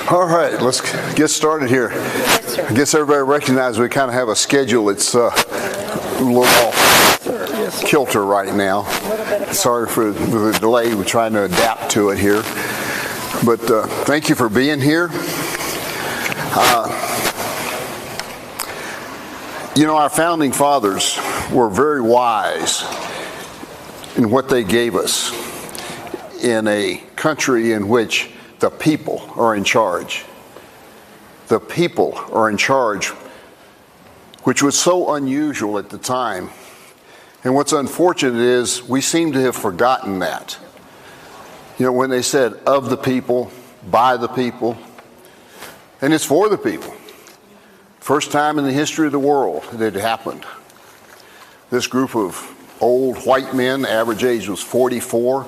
All right, let's get started here. Yes, sir. I guess everybody recognizes we kind of have a schedule. It's a little off kilter right now. Sorry for the delay. We're trying to adapt to it here. But thank you for being here. You know, our founding fathers were very wise in what they gave us in a country in which the people are in charge. The people are in charge, which was so unusual at the time. And what's unfortunate is we seem to have forgotten that. You know, when they said of the people, by the people, and it's for the people. First time in the history of the world that it happened. This group of old white men, average age was 44,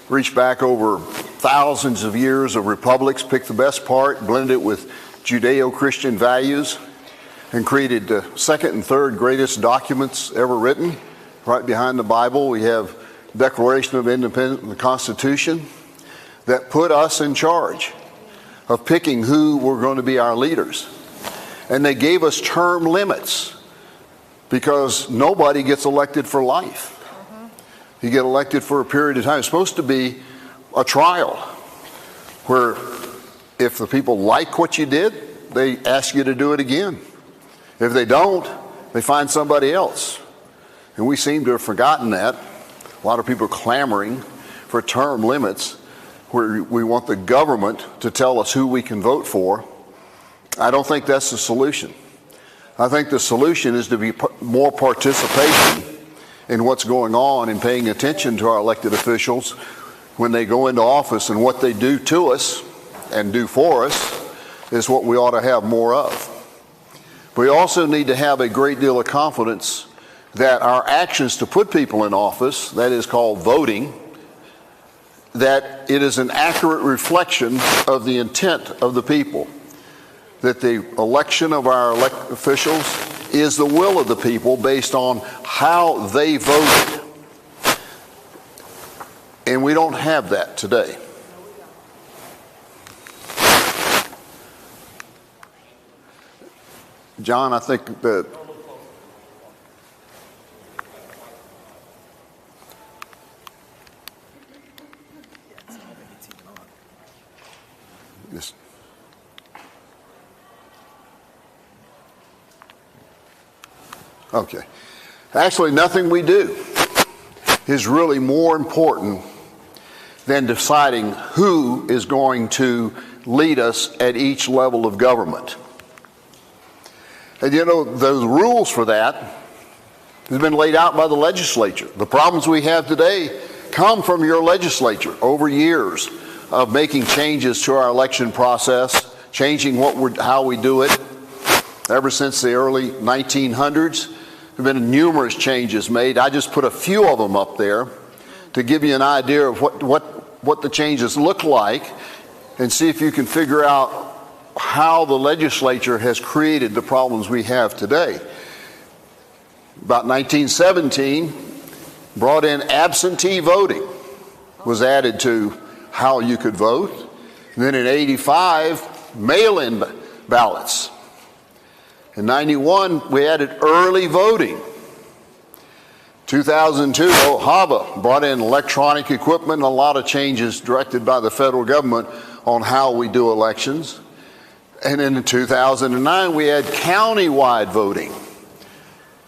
reached back over thousands of years of republics, picked the best part, blended it with Judeo-Christian values, and created the second and third greatest documents ever written. Right behind the Bible, we have Declaration of Independence and the Constitution that put us in charge of picking who were going to be our leaders. And they gave us term limits because nobody gets elected for life. You get elected for a period of time. It's supposed to be a trial where if the people like what you did, they ask you to do it again. If they don't, they find somebody else. And we seem to have forgotten that. A lot of people are clamoring for term limits where we want the government to tell us who we can vote for. I don't think that's the solution. I think the solution is to be more participation in what's going on and paying attention to our elected officials when they go into office, and what they do to us and do for us is what we ought to have more of. We also need to have a great deal of confidence that our actions to put people in office, that is called voting, that it is an accurate reflection of the intent of the people. That the election of our elected officials is the will of the people based on how they voted. And we don't have that today. John, I think that this. Okay. Actually, nothing we do is really more important than deciding who is going to lead us at each level of government. And you know, the rules for that have been laid out by the legislature. The problems we have today come from your legislature over years of making changes to our election process, changing how we do it. Ever since the early 1900s, there have been numerous changes made. I just put a few of them up there to give you an idea of what the changes look like and see if you can figure out how the legislature has created the problems we have today. About 1917, brought in absentee voting, was added to how you could vote. And then in 85, mail-in ballots. In 91, we added early voting. 2002, OHAVA brought in electronic equipment and a lot of changes directed by the federal government on how we do elections. And in 2009, we had county-wide voting.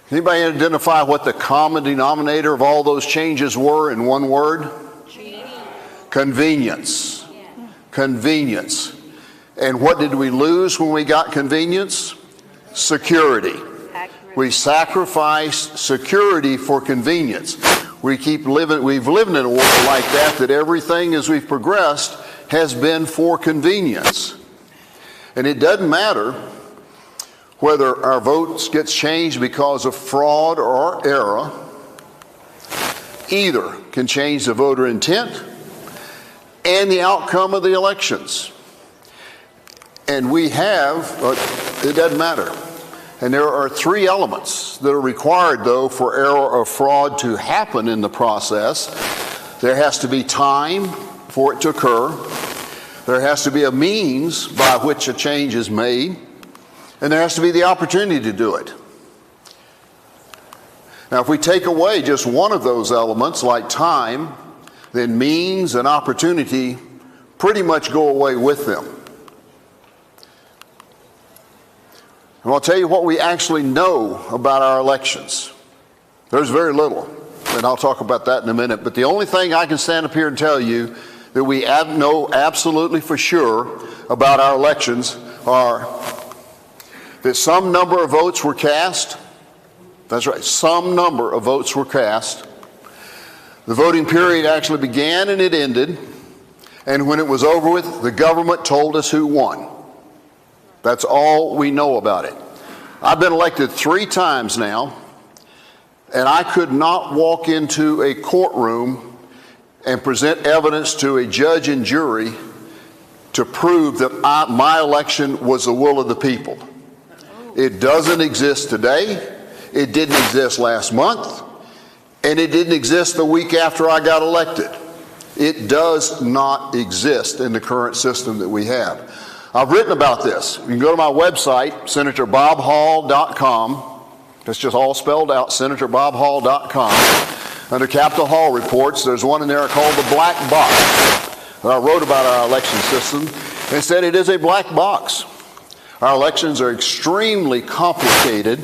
Anybody identify what the common denominator of all those changes were in one word? Convenience. Convenience. And what did we lose when we got convenience? Security. We sacrificed security for convenience. We've lived in a world like that everything as we've progressed has been for convenience. And it doesn't matter whether our votes gets changed because of fraud or error. Either can change the voter intent and the outcome of the elections. And we have, it doesn't matter. And there are three elements that are required, though, for error or fraud to happen in the process. There has to be time for it to occur. There has to be a means by which a change is made, and there has to be the opportunity to do it. Now, if we take away just one of those elements, like time, then means and opportunity pretty much go away with them. And I'll tell you what we actually know about our elections. There's very little, and I'll talk about that in a minute. But the only thing I can stand up here and tell you that we know absolutely for sure about our elections are that some number of votes were cast. That's right, some number of votes were cast. The voting period actually began and it ended. And when it was over with, the government told us who won. That's all we know about it. I've been elected 3 times now, and I could not walk into a courtroom and present evidence to a judge and jury to prove that my election was the will of the people. It doesn't exist today. It didn't exist last month, and it didn't exist the week after I got elected. It does not exist in the current system that we have. I've written about this. You can go to my website, SenatorBobHall.com. That's just all spelled out, SenatorBobHall.com. Under Capitol Hall reports, there's one in there called the black box. I wrote about our election system and said it is a black box. Our elections are extremely complicated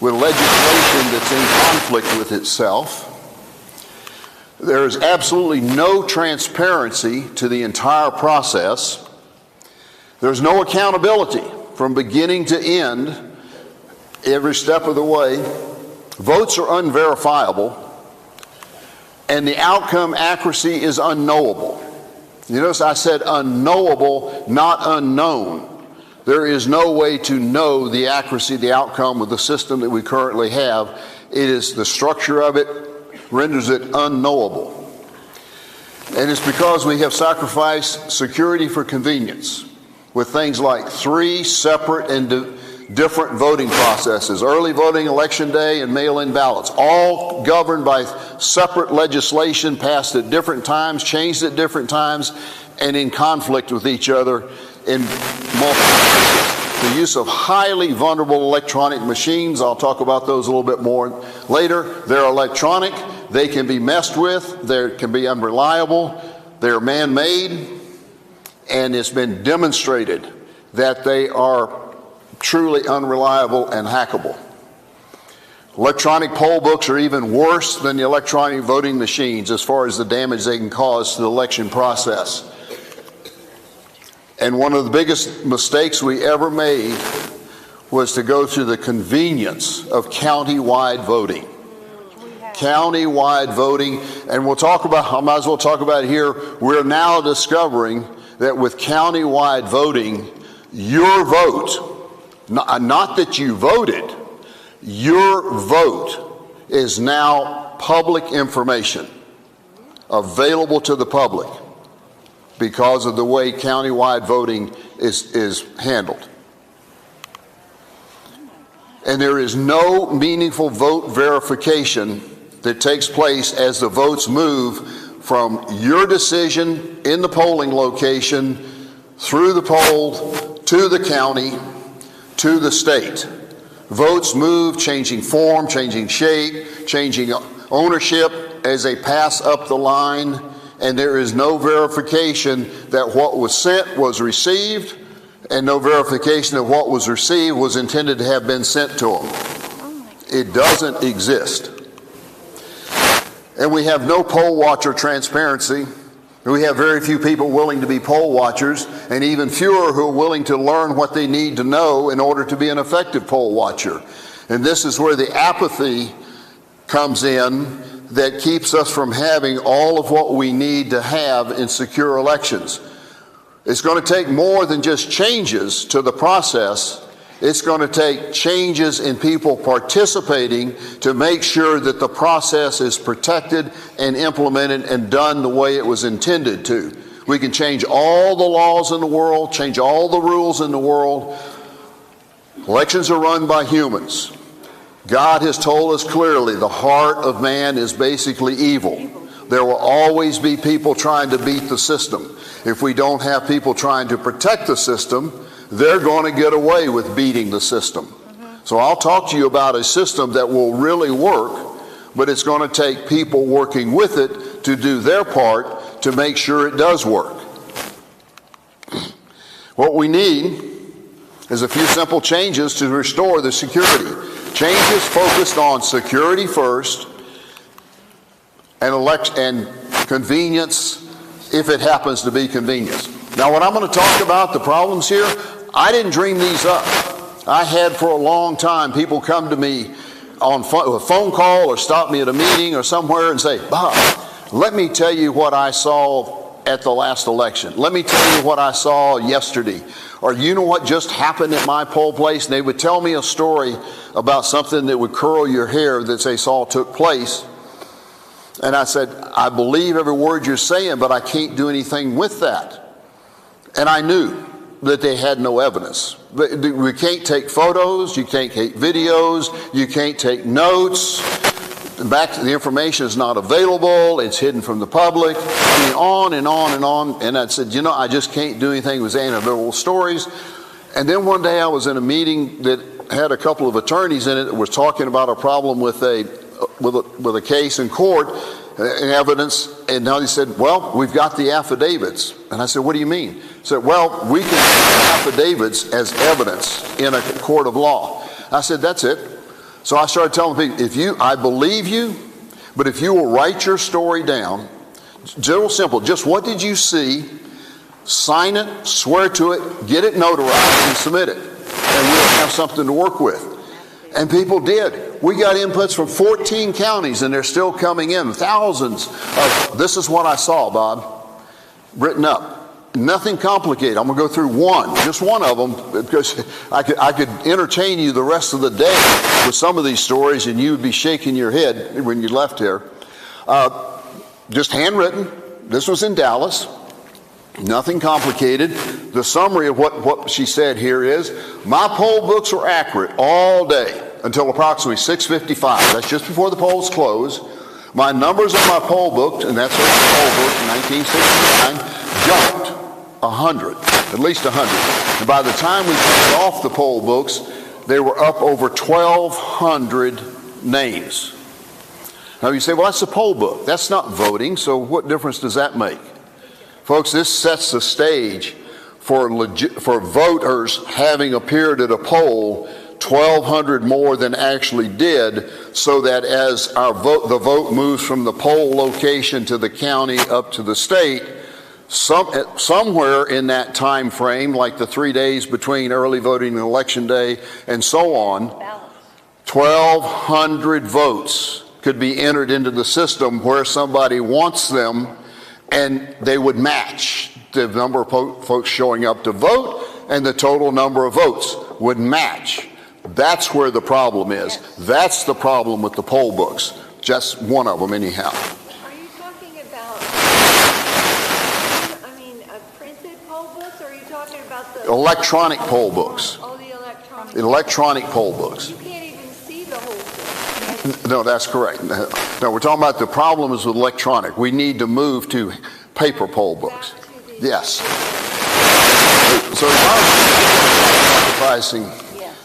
with legislation that's in conflict with itself. There is absolutely no transparency to the entire process. There's no accountability from beginning to end, every step of the way. Votes are unverifiable, and the outcome accuracy is unknowable. You notice I said unknowable, not unknown. There is no way to know the accuracy, the outcome of the system that we currently have. It is the structure of it renders it unknowable. And it's because we have sacrificed security for convenience with things like 3 separate and different voting processes: early voting, election day, and mail-in ballots, all governed by separate legislation passed at different times, changed at different times, and in conflict with each other in multiple cases. The use of highly vulnerable electronic machines, I'll talk about those a little bit more later. They're electronic, they can be messed with, they can be unreliable, they're man-made, and it's been demonstrated that they are truly unreliable and hackable. Electronic poll books are even worse than the electronic voting machines as far as the damage they can cause to the election process. And one of the biggest mistakes we ever made was to go to the convenience of county-wide voting. County-wide voting, and we'll talk about, I might as well talk about it here, we're now discovering that with county-wide voting, your vote, not that you voted, your vote is now public information available to the public because of the way county-wide voting is handled. And there is no meaningful vote verification that takes place as the votes move from your decision in the polling location through the poll to the county to the state. Votes move, changing form, changing shape, changing ownership as they pass up the line, and there is no verification that what was sent was received, and no verification that what was received was intended to have been sent to them. It doesn't exist. And we have no poll watcher transparency. We have very few people willing to be poll watchers, and even fewer who are willing to learn what they need to know in order to be an effective poll watcher. And this is where the apathy comes in that keeps us from having all of what we need to have in secure elections. It's going to take more than just changes to the process. It's going to take changes in people participating to make sure that the process is protected and implemented and done the way it was intended to. We can change all the laws in the world, change all the rules in the world. Elections are run by humans. God has told us clearly the heart of man is basically evil. There will always be people trying to beat the system. If we don't have people trying to protect the system, they're going to get away with beating the system. So I'll talk to you about a system that will really work, but it's going to take people working with it to do their part to make sure it does work. What we need is a few simple changes to restore the security. Changes focused on security first and convenience, if it happens to be convenience. Now, what I'm going to talk about, the problems here, I didn't dream these up. I had for a long time people come to me on a phone call or stop me at a meeting or somewhere and say, Bob, let me tell you what I saw at the last election. Let me tell you what I saw yesterday. Or you know what just happened at my poll place? And they would tell me a story about something that would curl your hair that they saw took place. And I said, I believe every word you're saying, but I can't do anything with that. And I knew that they had no evidence. We can't take photos, you can't take videos, you can't take notes. The information is not available, it's hidden from the public, I mean, on and on and on. And I said, you know, I just can't do anything with anecdotal stories. And then one day I was in a meeting that had a couple of attorneys in it that was talking about a problem with a case in court and evidence. And now he said, well, we've got the affidavits. And I said, what do you mean? He said, well, we can use affidavits as evidence in a court of law. I said, that's it. So I started telling people, I believe you, but if you will write your story down, real simple, just what did you see, sign it, swear to it, get it notarized and submit it. And we'll have something to work with. And people did. We got inputs from 14 counties and they're still coming in. Thousands of, this is what I saw, Bob, written up. Nothing complicated. I'm going to go through just one of them, because I could entertain you the rest of the day with some of these stories and you would be shaking your head when you left here. Just handwritten. This was in Dallas. Nothing complicated. The summary of what she said here is, my poll books were accurate all day until approximately 6:55. That's just before the polls close. My numbers on my poll book, and that's what the poll book in 1969, jumped 100, at least 100. And by the time we took off the poll books, they were up over 1,200 names. Now you say, well, that's a poll book. That's not voting, so what difference does that make? Folks, this sets the stage for voters having appeared at a poll 1,200 more than actually did, so that as the vote moves from the poll location to the county up to the state, somewhere in that time frame, like the 3 days between early voting and election day and so on, 1,200 votes could be entered into the system where somebody wants them, and they would match the number of folks showing up to vote, and the total number of votes would match. That's where the problem is. Yes. That's the problem with the poll books. Just one of them anyhow. Are you talking about, printed poll books, or are you talking about the electronic poll books? Oh, the electronic. Electronic poll books. You can't even see the whole thing. No, that's correct. No, we're talking about the problems with electronic. We need to move to paper poll books. Yes. So sacrificing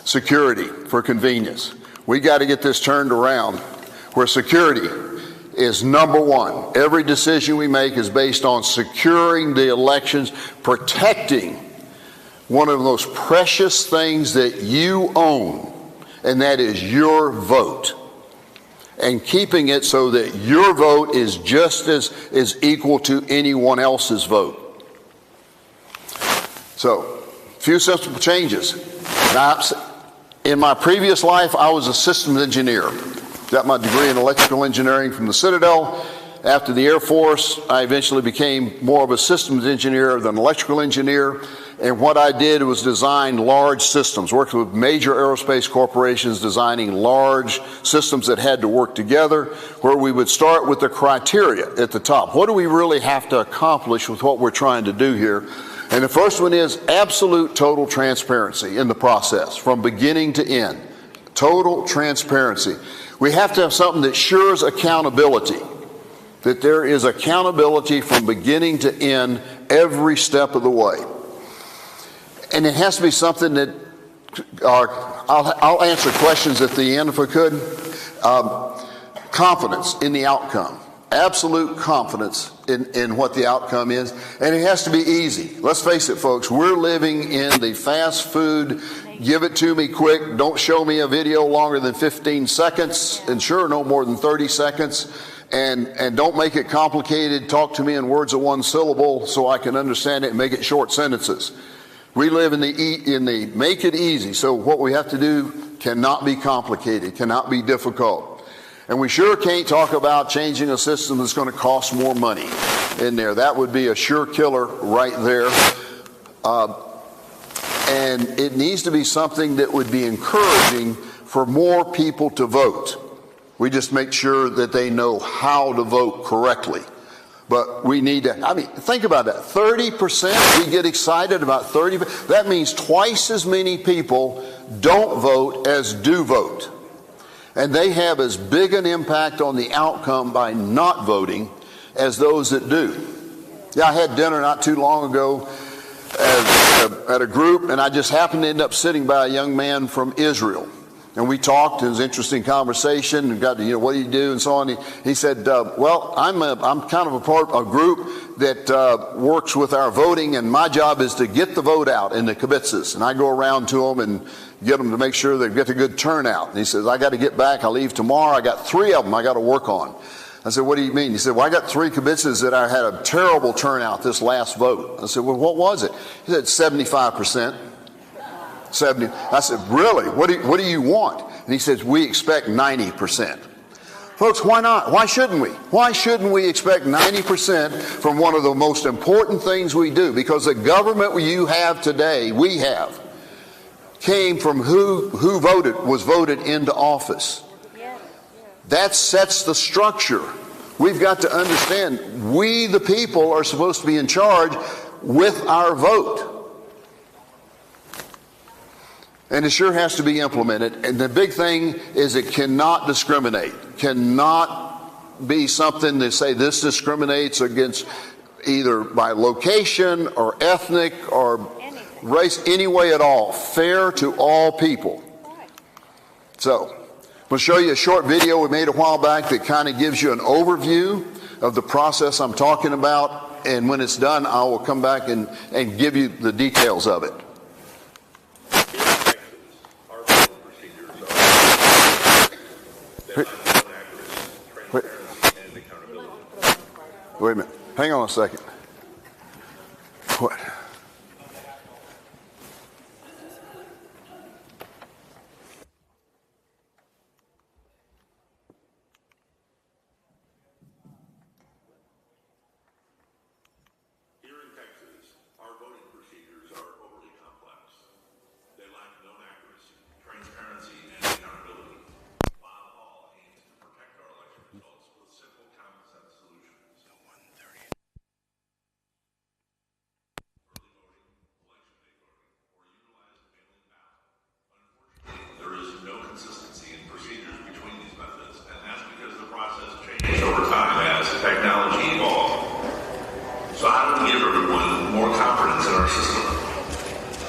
security for convenience. We got to get this turned around where security is number one. Every decision we make is based on securing the elections, protecting one of the most precious things that you own, and that is your vote. And keeping it so that your vote is just as equal to anyone else's vote. So, a few simple changes. Now, in my previous life, I was a systems engineer. Got my degree in electrical engineering from the Citadel. After the Air Force, I eventually became more of a systems engineer than an electrical engineer. And what I did was design large systems, worked with major aerospace corporations, designing large systems that had to work together, where we would start with the criteria at the top. What do we really have to accomplish with what we're trying to do here? And the first one is absolute total transparency in the process, from beginning to end. Total transparency. We have to have something that assures accountability. that there is accountability from beginning to end every step of the way. And it has to be something that, I'll answer questions at the end if I could. Confidence in the outcome. Absolute confidence in what the outcome is. And it has to be easy. Let's face it, folks, we're living in the fast food, give it to me quick, don't show me a video longer than 15 seconds, and sure, no more than 30 seconds. And don't make it complicated. Talk to me in words of one syllable so I can understand it and make it short sentences. We live in the make it easy. So what we have to do cannot be complicated, cannot be difficult. And we sure can't talk about changing a system that's going to cost more money in there. That would be a sure killer right there. And it needs to be something that would be encouraging for more people to vote. We just make sure that they know how to vote correctly. But we need to, think about that. 30%, we get excited about 30%. That means twice as many people don't vote as do vote. And they have as big an impact on the outcome by not voting as those that do. Yeah, I had dinner not too long ago at a group, and I just happened to end up sitting by a young man from Israel. And we talked. It was an interesting conversation. And got to, what do you do, and so on. He said, "Well, I'm kind of a part of a group that works with our voting, and my job is to get the vote out in the kibbutzes. And I go around to them and get them to make sure they get a good turnout." And he says, "I got to get back. I leave tomorrow. I got 3 of them I got to work on." I said, "What do you mean?" He said, "Well, I got 3 kibbutzes that I had a terrible turnout this last vote." I said, "Well, what was it?" He said, 75%. 70. I said, "Really? What do you want?" And he says, "We expect 90%. Folks, why not? Why shouldn't we? Why shouldn't we expect 90% from one of the most important things we do? Because the government you have today, we have, came from who was voted into office. That sets the structure. We've got to understand, we the people are supposed to be in charge with our vote. And it sure has to be implemented. And the big thing is it cannot discriminate. Cannot be something that say this discriminates against either by location or ethnic or race, any way at all. Fair to all people. So, I'm going to show you a short video we made a while back that kind of gives you an overview of the process I'm talking about. And when it's done, I will come back and give you the details of it. Wait a minute. Hang on a second. What? Here in Texas, our voting procedures are overly complex. They lack known accuracy, transparency, and accountability. While all aims to protect our election results with simple common sense solutions. Early voting, election day voting, or utilize the mail-in ballot. Unfortunately, there is no consistency in procedures between these methods, and that's because the process changes over time as technology evolves. So how do we give everyone more confidence in our system?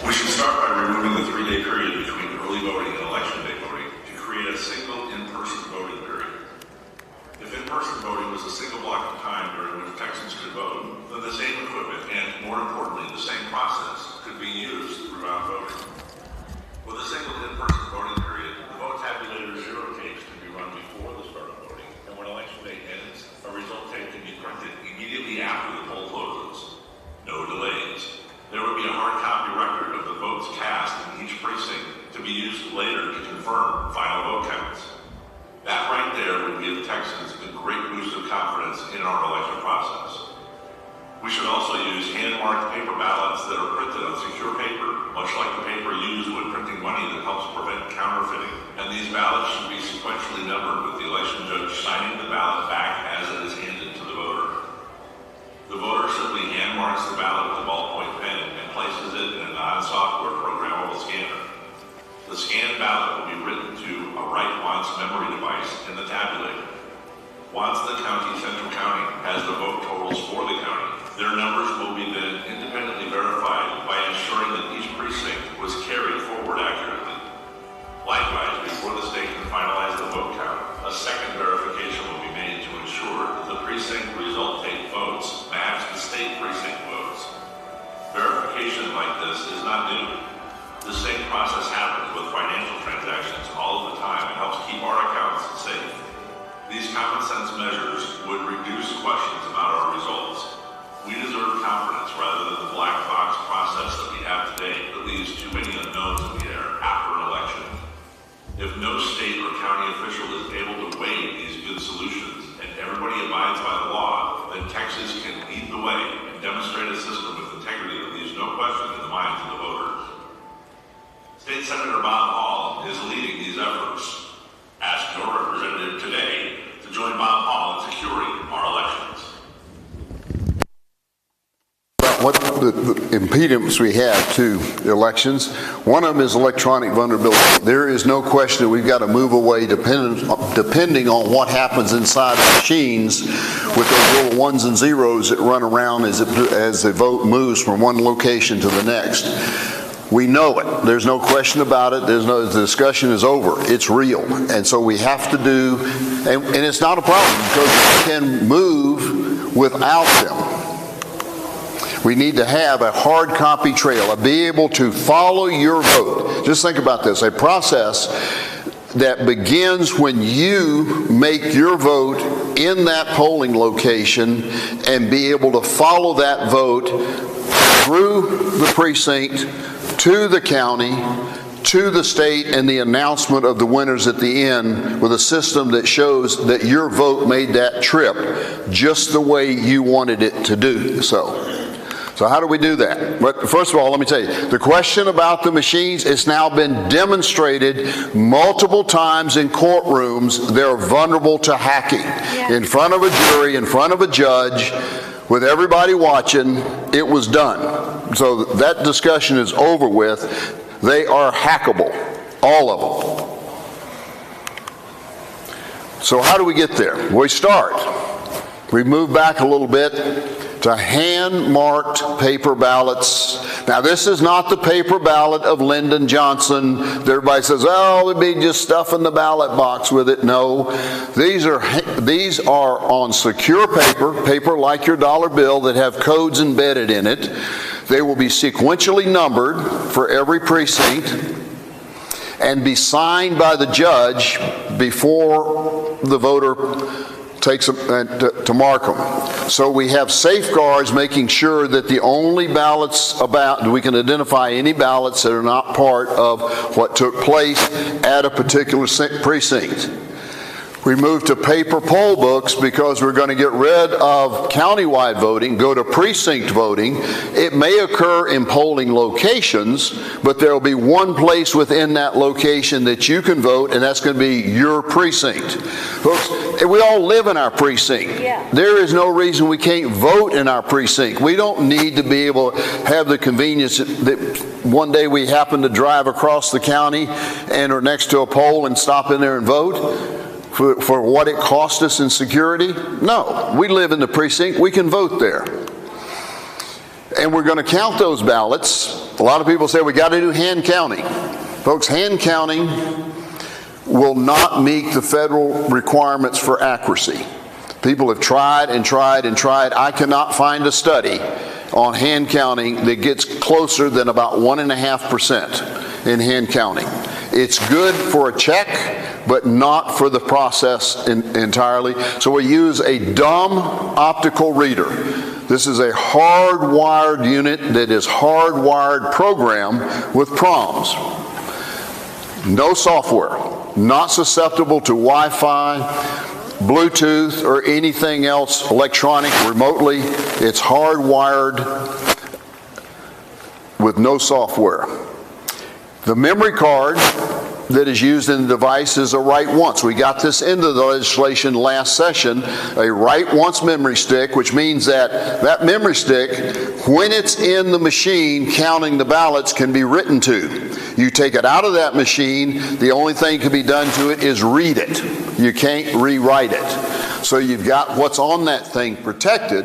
We should start by removing the 3-day period between early voting and election day voting to create a single in-person voting period. If in-person voting was a single block of time during which Texans could vote, then the same equipment and, more importantly, the same process could be used throughout voting. With a single in-person voting period, the vote tabulator 0 tapes can be run before the start of voting, and when election day ends, a result tape can be printed immediately after the poll closes. No delays. There would be a hard copy record of the votes cast in each precinct to be used later to confirm final vote counts. That right there would give Texans a great boost of confidence in our election process. We should also use hand-marked paper ballots that are printed on secure paper, much like the paper used when printing money that helps prevent counterfeiting. And these ballots should be sequentially numbered with the election judge signing the ballot back as it is handed to the voter. The voter simply hand-marks the ballot with a ballpoint pen and places it in a non-software programmable scanner. The scanned ballot will be written to a write-once memory device in the tabulator. Once the central county has the vote totals for the county, their numbers will be then independently verified by ensuring that each precinct was carried forward accurately. Likewise, before the state can finalize the vote count, a second verification will be made to ensure that the precinct result tape votes match the state precinct votes. Verification like this is not new. The same process happens with financial transactions all of the time and helps keep our accounts safe. These common sense measures would reduce questions about our results. We deserve confidence rather than the black box process that we have today that leaves too many unknowns in the air after an election. If no state or county official is able to weigh these good solutions and everybody abides by the law, then Texas can lead the way and demonstrate a system with integrity that leaves no question in the minds of the voters. State Senator Bob Hall is leading these efforts. Ask your representative today to join Bob Hall in securing our elections. What the impediments we have to elections, one of them is electronic vulnerability. There is no question that we've got to move away depending on what happens inside the machines with those little ones and zeros that run around as the vote moves from one location to the next. We know it. There's no question about it. The discussion is over. It's real. And so we have to do, and it's not a problem because we can move without them. We need to have a hard copy trail, be able to follow your vote. Just think about this, a process that begins when you make your vote in that polling location and be able to follow that vote through the precinct, to the county, to the state, and the announcement of the winners at the end with a system that shows that your vote made that trip just the way you wanted it to do so. So how do we do that? But first of all, let me tell you, the question about the machines, it's now been demonstrated multiple times in courtrooms. They're vulnerable to hacking. Yeah. In front of a jury, in front of a judge, with everybody watching, it was done. So that discussion is over with. They are hackable, all of them. So how do we get there? We start. We move back a little bit to hand-marked paper ballots. Now, this is not the paper ballot of Lyndon Johnson. Everybody says, oh, it'd be just stuffing the ballot box with it. No, these are on secure paper like your dollar bill that have codes embedded in it. They will be sequentially numbered for every precinct and be signed by the judge before the voter takes to mark them. So we have safeguards making sure that the only ballots we can identify any ballots that are not part of what took place at a particular precinct. We move to paper poll books because we're going to get rid of countywide voting, go to precinct voting. It may occur in polling locations, but there will be one place within that location that you can vote, and that's going to be your precinct. Folks, we all live in our precinct. Yeah. There is no reason we can't vote in our precinct. We don't need to be able to have the convenience that one day we happen to drive across the county and are next to a poll and stop in there and vote. For what it cost us in security? No, we live in the precinct, we can vote there. And we're going to count those ballots. A lot of people say we got to do hand counting. Folks, hand counting will not meet the federal requirements for accuracy. People have tried and tried and tried. I cannot find a study on hand counting that gets closer than about 1.5% in hand counting. It's good for a check, but not for the process entirely. So we use a dumb optical reader. This is a hardwired unit that is hardwired program with proms. No software, not susceptible to Wi-Fi, Bluetooth, or anything else electronic remotely. It's hardwired with no software. The memory card that is used in the device is a write once. We got this into the legislation last session, a write once memory stick, which means that that memory stick, when it's in the machine counting the ballots, can be written to. You take it out of that machine, the only thing can be done to it is read it. You can't rewrite it. So you've got what's on that thing protected.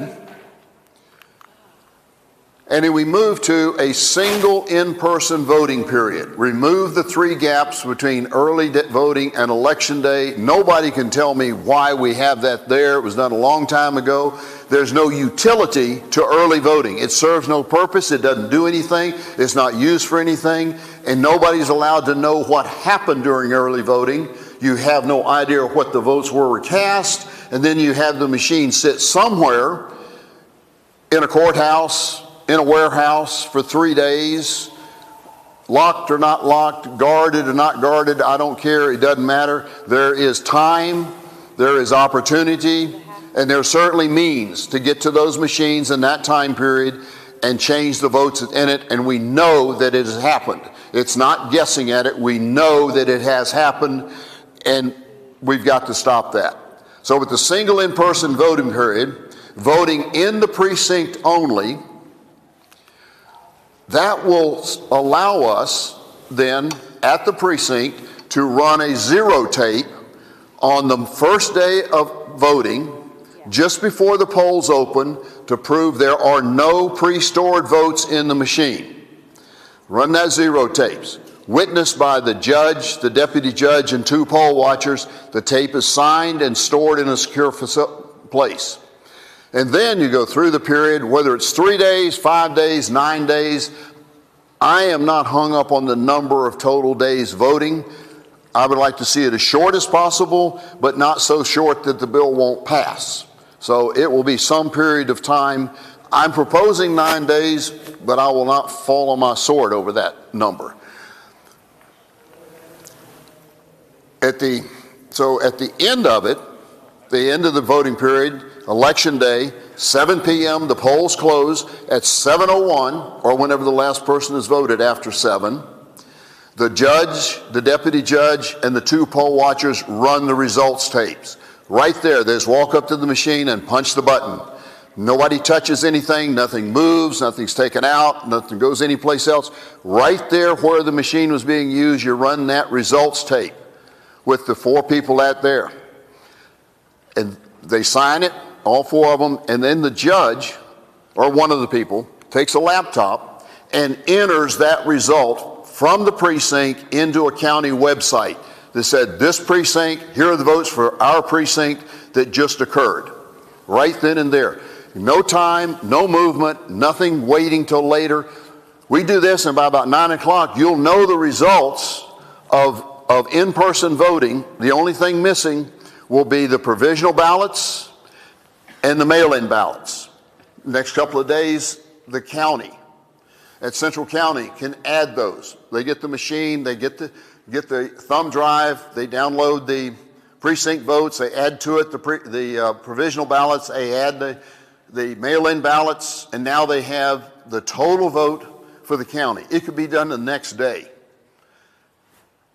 And then we move to a single in-person voting period. Remove the 3 gaps between early voting and election day. Nobody can tell me why we have that there. It was done a long time ago. There's no utility to early voting. It serves no purpose. It doesn't do anything. It's not used for anything. And nobody's allowed to know what happened during early voting. You have no idea what the votes were cast. And then you have the machine sit somewhere in a courthouse, in a warehouse for 3 days, locked or not locked, guarded or not guarded, I don't care, it doesn't matter. There is time, there is opportunity, and there are certainly means to get to those machines in that time period and change the votes in it, and we know that it has happened. It's not guessing at it, we know that it has happened, and we've got to stop that. So with the single in-person voting period, voting in the precinct only, that will allow us then at the precinct to run a zero tape on the first day of voting, just before the polls open, to prove there are no pre-stored votes in the machine. Run that zero tapes. Witnessed by the judge, the deputy judge, and 2 poll watchers. The tape is signed and stored in a secure place. And then you go through the period, whether it's 3 days, 5 days, 9 days. I am not hung up on the number of total days voting. I would like to see it as short as possible, but not so short that the bill won't pass. So it will be some period of time. I'm proposing 9 days, but I will not fall on my sword over that number. At the end of it, the end of the voting period, Election day, 7 p.m., the polls close. At 7:01, or whenever the last person has voted after 7, the judge, the deputy judge, and the 2 poll watchers run the results tapes. Right there, they just walk up to the machine and punch the button. Nobody touches anything, nothing moves, nothing's taken out, nothing goes anyplace else. Right there where the machine was being used, you run that results tape with the 4 people out there. And they sign it, all 4 of them, and then the judge, or one of the people, takes a laptop and enters that result from the precinct into a county website that said, this precinct, here are the votes for our precinct that just occurred. Right then and there. No time, no movement, nothing waiting till later. We do this, and by about 9 o'clock, you'll know the results of in-person voting. The only thing missing will be the provisional ballots and the mail-in ballots. Next couple of days, the county at Central County can add those. They get the machine, they get the thumb drive, they download the precinct votes, they add to it the provisional ballots, they add the mail-in ballots, and now they have the total vote for the county. It could be done the next day.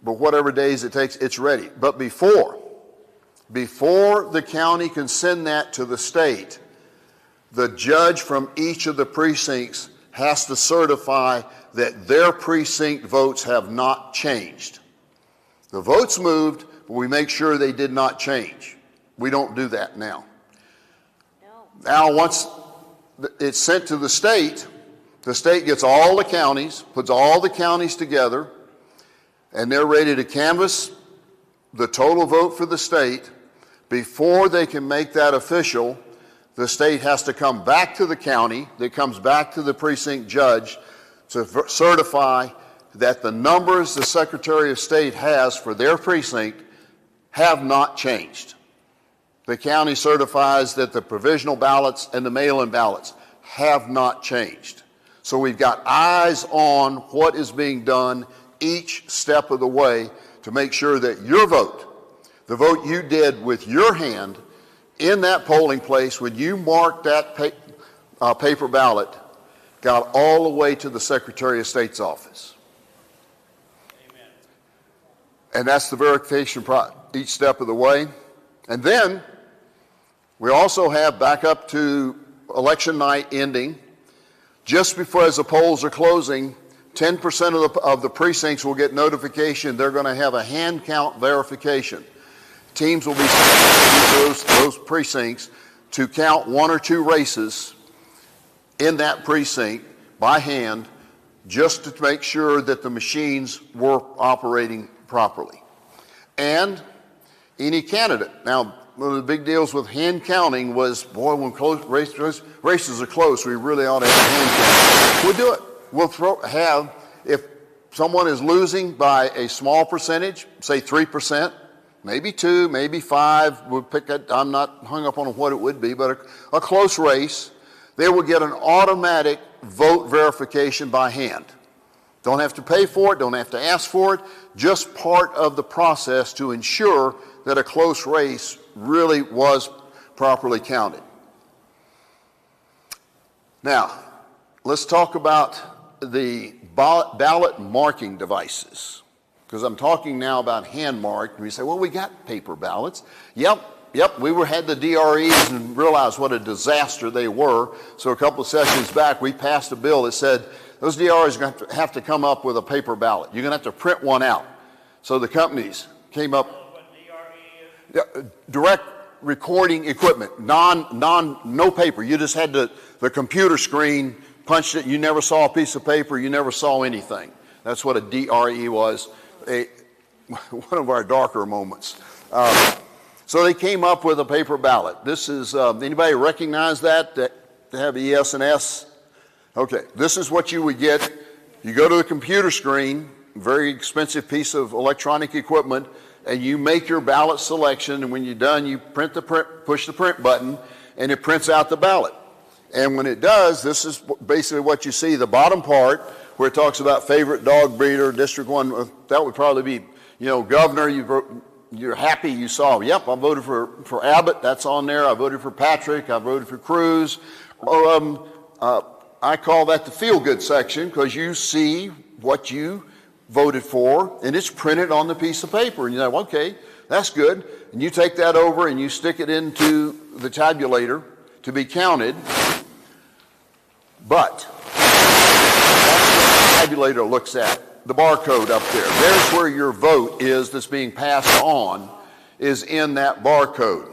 But whatever days it takes, it's ready. But before the county can send that to the state, the judge from each of the precincts has to certify that their precinct votes have not changed. The votes moved, but we make sure they did not change. We don't do that now. No. Now, once it's sent to the state gets all the counties, puts all the counties together, and they're ready to canvass the total vote for the state. Before they can make that official, the state has to come back to the county, that comes back to the precinct judge to certify that the numbers the Secretary of State has for their precinct have not changed. The county certifies that the provisional ballots and the mail-in ballots have not changed. So we've got eyes on what is being done each step of the way to make sure that your vote, the vote you did with your hand in that polling place when you marked that paper ballot, got all the way to the Secretary of State's office. Amen. And that's the verification each step of the way. And then we also have back up to election night ending, just before as the polls are closing, 10% of the precincts will get notification they're going to have a hand count verification. Teams will be sent to those precincts to count 1 or 2 races in that precinct by hand, just to make sure that the machines were operating properly. And any candidate. Now, one of the big deals with hand counting was, boy, when races are close, we really ought to have hand count. We'll do it. We'll if someone is losing by a small percentage, say 3%, maybe 2, maybe 5, we'll pick it, I'm not hung up on what it would be, but a close race, they will get an automatic vote verification by hand. Don't have to pay for it, don't have to ask for it, just part of the process to ensure that a close race really was properly counted. Now, let's talk about the ballot marking devices, because I'm talking now about hand marked. We say, well, we got paper ballots. Yep, we had the DREs and realized what a disaster they were. So a couple of sessions back, we passed a bill that said those DREs are going to have to come up with a paper ballot. You're going to have to print one out. So the companies came up. What DRE is? Direct recording equipment, no paper. You just had the computer screen, punched it. You never saw a piece of paper. You never saw anything. That's what a DRE was. One of our darker moments. So they came up with a paper ballot. This is, anybody recognize that have ES&S? Okay, this is what you would get. You go to the computer screen, very expensive piece of electronic equipment, and you make your ballot selection, and when you're done, you push the print button, and it prints out the ballot. And when it does, this is basically what you see, the bottom part, where it talks about favorite dog breeder, District 1, that would probably be, governor, you're happy you saw, yep, I voted for Abbott, that's on there, I voted for Patrick, I voted for Cruz. I call that the feel-good section, because you see what you voted for, and it's printed on the piece of paper, and you're like, okay, that's good. And you take that over and you stick it into the tabulator to be counted, but that's what the tabulator looks at, the barcode up there. There's where your vote is that's being passed on, is in that barcode.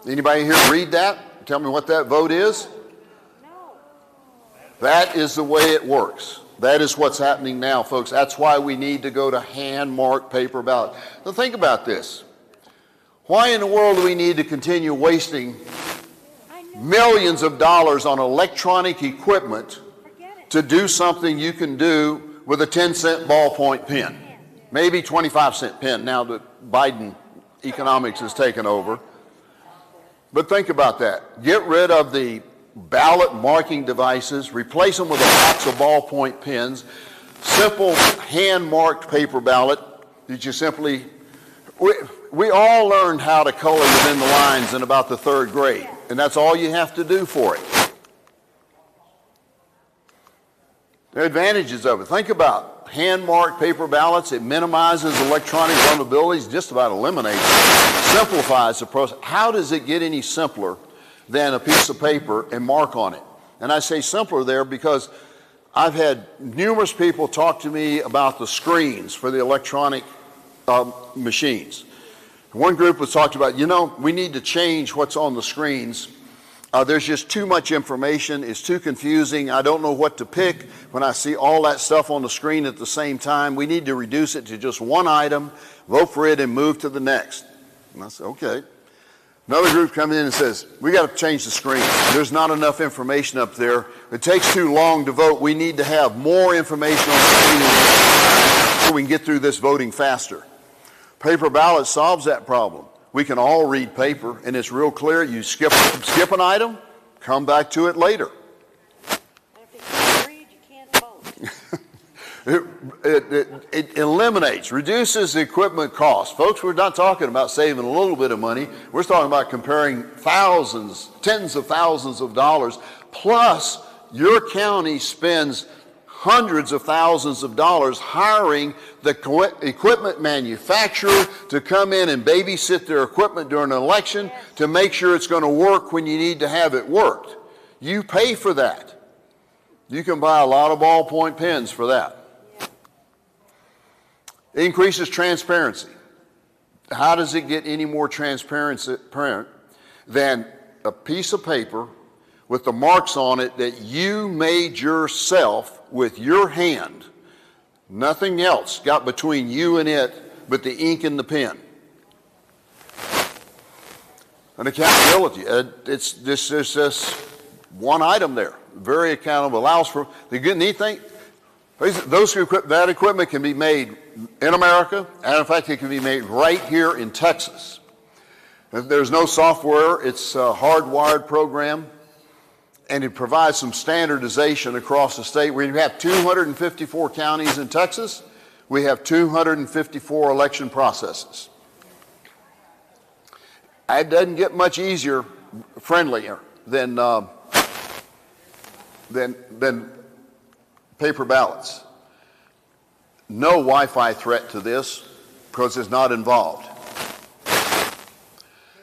Anybody here read that? Tell me what that vote is? No. That is the way it works. That is what's happening now, folks. That's why we need to go to hand-marked paper ballot. Now think about this. Why in the world do we need to continue wasting millions of dollars on electronic equipment to do something you can do with a 10-cent ballpoint pen? Maybe 25-cent pen now that Biden economics has taken over. But think about that. Get rid of the ballot marking devices, replace them with a box of ballpoint pens, simple hand-marked paper ballot that you simply, we all learned how to color within the lines in about the 3rd grade, and that's all you have to do for it. The advantages of it. Think about hand-marked paper ballots. It minimizes electronic vulnerabilities, just about eliminates it, simplifies the process. How does it get any simpler than a piece of paper and mark on it? And I say simpler there because I've had numerous people talk to me about the screens for the electronic machines. One group was talking about, we need to change what's on the screens. There's just too much information. It's too confusing. I don't know what to pick when I see all that stuff on the screen at the same time. We need to reduce it to just one item, vote for it, and move to the next. And I said, okay. Another group comes in and says, we got to change the screen. There's not enough information up there. It takes too long to vote. We need to have more information on the screen so we can get through this voting faster. Paper ballot solves that problem. We can all read paper, and it's real clear. You skip an item, come back to it later. If you can't read, you can't vote. It eliminates, reduces the equipment cost. Folks, we're not talking about saving a little bit of money. We're talking about comparing thousands, tens of thousands of dollars. Plus, your county spends hundreds of thousands of dollars hiring the equipment manufacturer to come in and babysit their equipment during an election to make sure it's going to work when you need to have it worked. You pay for that. You can buy a lot of ballpoint pens for that. It increases transparency. how does it get any more transparent than a piece of paper with the marks on it that you made yourself with your hand? Nothing else got between you and it but the ink and the pen. And accountability. It's just one item there. Very accountable. Allows for the good neat thing. That equipment can be made in America, and in fact, it can be made right here in Texas. There's no software. It's a hardwired program, and it provides some standardization across the state. We have 254 counties in Texas. We have 254 election processes. It doesn't get much easier, friendlier than paper ballots. No Wi-Fi threat to this because it's not involved.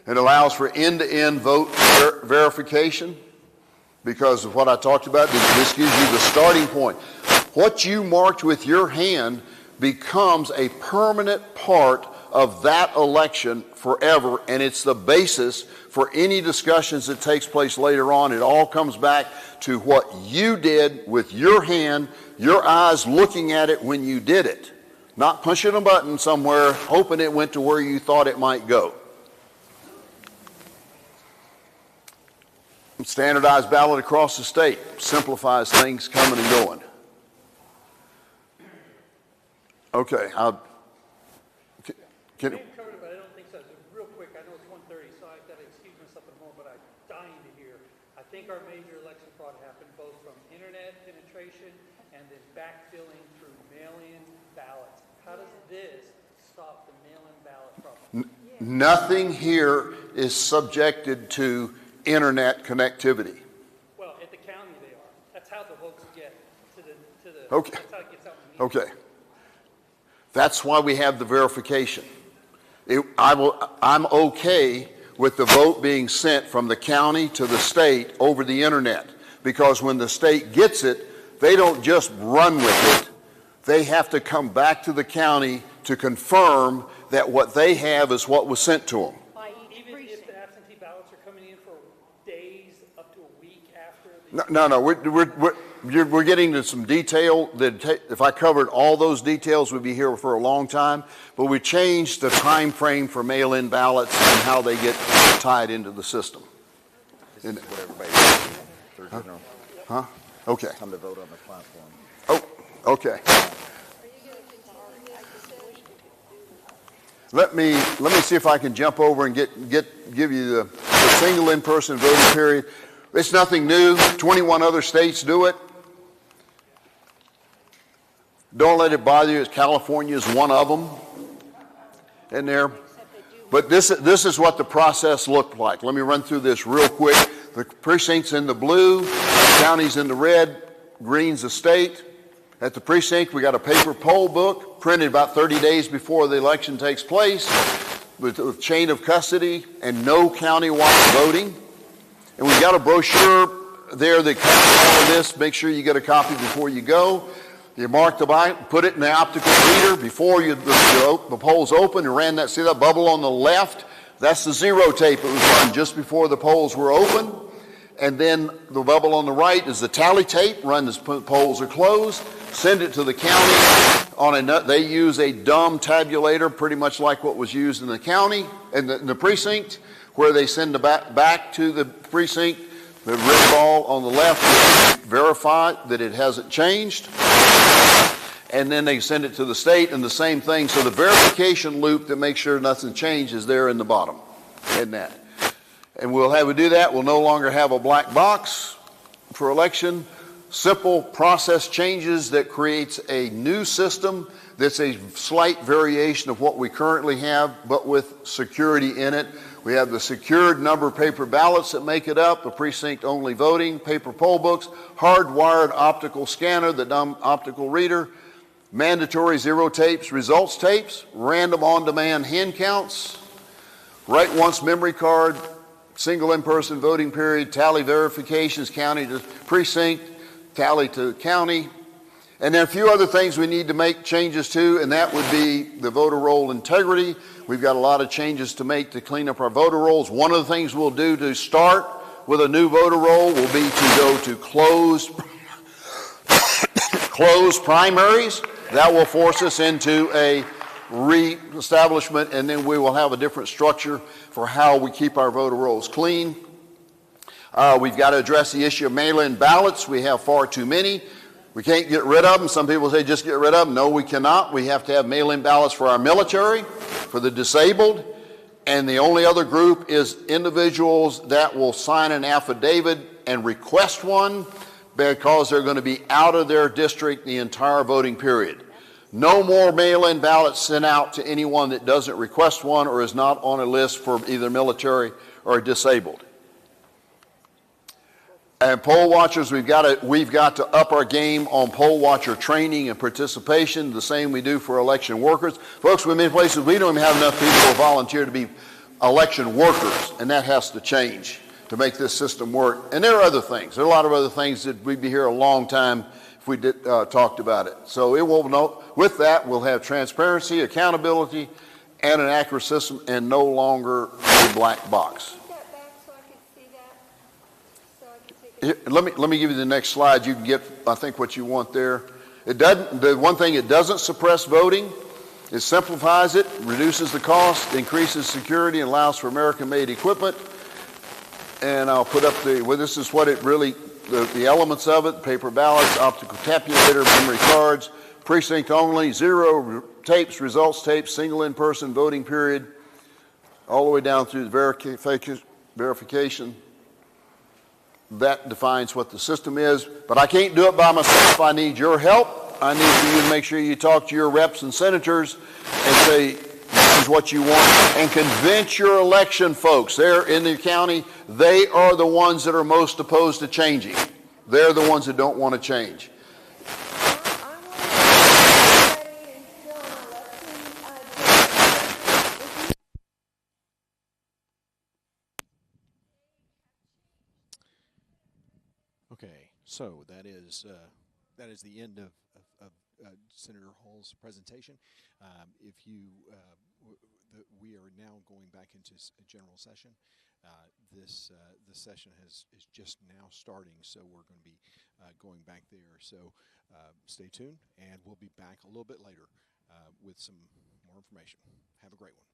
It allows for end-to-end vote verification because of what I talked about. This gives you the starting point. What you marked with your hand becomes a permanent part of that election forever, and it's the basis for any discussions that takes place later on. It all comes back to what you did with your hand, your eyes looking at it when you did it, not pushing a button somewhere hoping it went to where you thought it might go. Standardized ballot across the state simplifies things coming and going. Okay, I may have covered it, but I don't think so. Real quick, I know it's 1:30, so I've got to excuse myself at home, but I'm dying to hear. I think our major election fraud happened both from internet penetration and then backfilling through mail-in ballots. How does this stop the mail-in ballot problem? Nothing here is subjected to internet connectivity. Well, at the county they are. That's how the votes get to the Okay. That's how it gets out in the media. Okay. That's why we have the verification. I'm okay with the vote being sent from the county to the state over the internet, because when the state gets it, they don't just run with it. They have to come back to the county to confirm that what they have is what was sent to them. Even if the absentee ballots are coming in for days up to a week after? No. We're getting to some detail that if I covered all those details, we'd be here for a long time. But we changed the time frame for mail-in ballots and how they get tied into the system. This is what everybody's doing. They're general. Huh? Okay. Come to vote on the platform. Oh, okay. Let me see if I can jump over and give you the single in-person voting period. It's nothing new. 21 other states do it. Don't let it bother you. California is one of them in there. But this is what the process looked like. Let me run through this real quick. The precinct's in the blue, county's in the red, green's the state. At the precinct, we got a paper poll book printed about 30 days before the election takes place with chain of custody and no county-wide voting. And we've got a brochure there that covers all of this. Make sure you get a copy before you go. You mark the ballot, put it in the optical reader before the polls open, and ran that. See that bubble on the left? That's the zero tape that was run just before the polls were open. And then the bubble on the right is the tally tape, run as polls are closed. Send it to the county. They use a dumb tabulator, pretty much like what was used in the county, in the precinct, where they send it back to the precinct. The red ball on the left verify that it hasn't changed. And then they send it to the state, and the same thing. So the verification loop that makes sure nothing changed is there in the bottom, in that. And we'll do that. We'll no longer have a black box for election. Simple process changes that creates a new system that's a slight variation of what we currently have, but with security in it. We have the secured number of paper ballots that make it up, the precinct-only voting, paper poll books, hardwired optical scanner, the dumb optical reader, mandatory zero tapes, results tapes, random on-demand hand counts, write once memory card, single in-person voting period, tally verifications, county to precinct, tally to county, And then a few other things we need to make changes to, and that would be the voter roll integrity. We've got a lot of changes to make to clean up our voter rolls. One of the things we'll do to start with a new voter roll will be to go to closed primaries. That will force us into a re-establishment, and then we will have a different structure for how we keep our voter rolls clean. We've got to address the issue of mail-in ballots. We have far too many. We can't get rid of them. Some people say just get rid of them. No, we cannot. We have to have mail-in ballots for our military, for the disabled, and the only other group is individuals that will sign an affidavit and request one because they're going to be out of their district the entire voting period. No more mail-in ballots sent out to anyone that doesn't request one or is not on a list for either military or disabled. And poll watchers, we've got to up our game on poll watcher training and participation, the same we do for election workers. Folks, in many places we don't even have enough people who volunteer to be election workers, and that has to change to make this system work. And there are other things. There are a lot of other things that we'd be here a long time if we talked about it. So with that, we'll have transparency, accountability, and an accurate system, and no longer a black box. Let me give you the next slide. You can get, I think, what you want there. The one thing it doesn't suppress voting, it simplifies it, reduces the cost, increases security, and allows for American-made equipment. And I'll put up this is what it really, the elements of it: paper ballots, optical tabulator, memory cards, precinct only, zero tapes, results tapes, single in-person voting period, all the way down through the verification. That defines what the system is, but I can't do it by myself. I need your help. I need for you to make sure you talk to your reps and senators and say, this is what you want, and convince your election folks. They're in the county. They are the ones that are most opposed to changing. They're the ones that don't want to change. Okay, so that is the end of Senator Hall's presentation. We are now going back into a general session. This session is just now starting, so we're going to be going back there. So stay tuned, and we'll be back a little bit later with some more information. Have a great one.